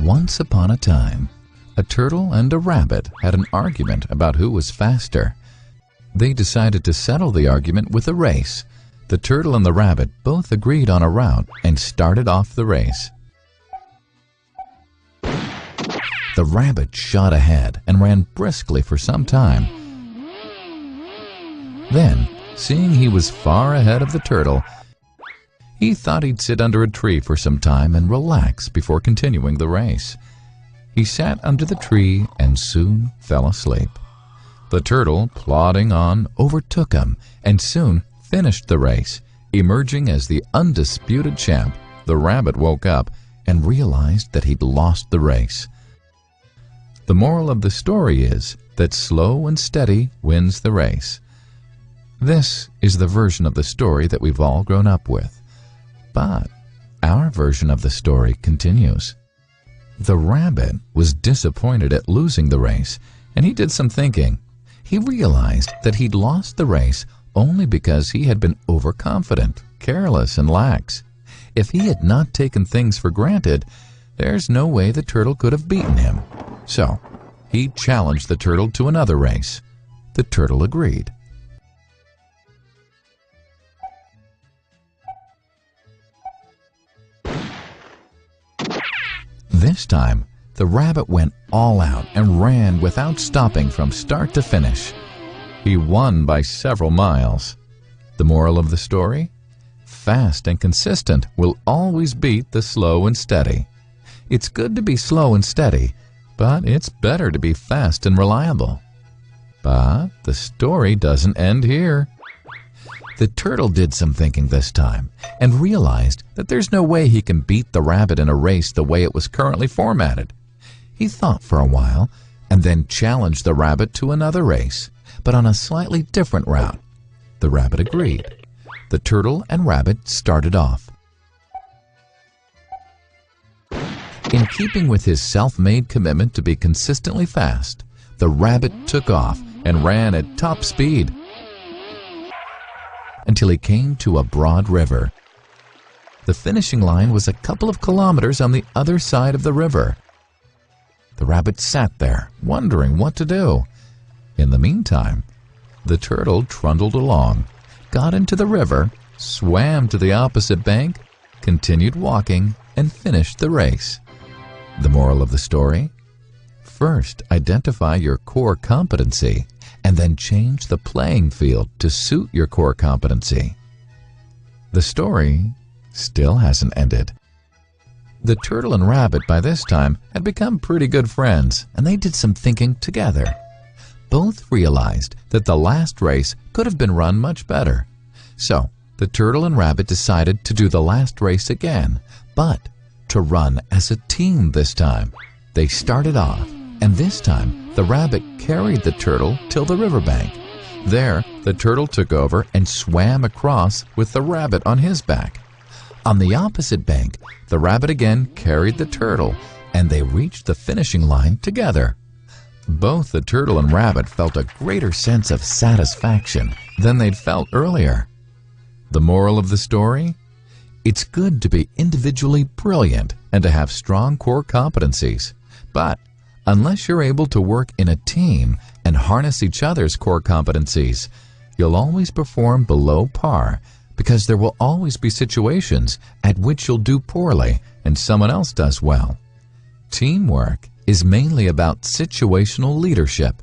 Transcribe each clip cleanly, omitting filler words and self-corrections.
Once upon a time, a turtle and a rabbit had an argument about who was faster. They decided to settle the argument with a race. The turtle and the rabbit both agreed on a route and started off the race. The rabbit shot ahead and ran briskly for some time. Then, seeing he was far ahead of the turtle, he thought he'd sit under a tree for some time and relax before continuing the race. He sat under the tree and soon fell asleep. The turtle, plodding on, overtook him and soon finished the race. Emerging as the undisputed champ, the rabbit woke up and realized that he'd lost the race. The moral of the story is that slow and steady wins the race. This is the version of the story that we've all grown up with. But our version of the story continues. The rabbit was disappointed at losing the race, and he did some thinking. He realized that he'd lost the race only because he had been overconfident, careless, and lax. If he had not taken things for granted, there's no way the turtle could have beaten him. So he challenged the turtle to another race. The turtle agreed. This time, the rabbit went all out and ran without stopping from start to finish. He won by several miles. The moral of the story? Fast and consistent will always beat the slow and steady. It's good to be slow and steady, but it's better to be fast and reliable. But the story doesn't end here. The turtle did some thinking this time and realized that there's no way he can beat the rabbit in a race the way it was currently formatted. He thought for a while and then challenged the rabbit to another race, but on a slightly different route. The rabbit agreed. The turtle and rabbit started off. In keeping with his self-made commitment to be consistently fast, the rabbit took off and ran at top speed until he came to a broad river. The finishing line was a couple of kilometers on the other side of the river. The rabbit sat there, wondering what to do. In the meantime, the turtle trundled along, got into the river, swam to the opposite bank, continued walking, and finished the race. The moral of the story? First, identify your core competency, and then change the playing field to suit your core competency. The story still hasn't ended. The turtle and rabbit by this time had become pretty good friends, and they did some thinking together. Both realized that the last race could have been run much better. So the turtle and rabbit decided to do the last race again, but to run as a team this time. They started off, and this time the rabbit carried the turtle till the riverbank. There, the turtle took over and swam across with the rabbit on his back. On the opposite bank, the rabbit again carried the turtle, and they reached the finishing line together. Both the turtle and rabbit felt a greater sense of satisfaction than they'd felt earlier. The moral of the story? It's good to be individually brilliant and to have strong core competencies, but unless you're able to work in a team and harness each other's core competencies, you'll always perform below par, because there will always be situations at which you'll do poorly and someone else does well. Teamwork is mainly about situational leadership,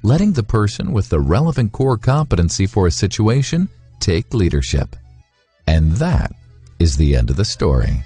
letting the person with the relevant core competency for a situation take leadership. And that is the end of the story.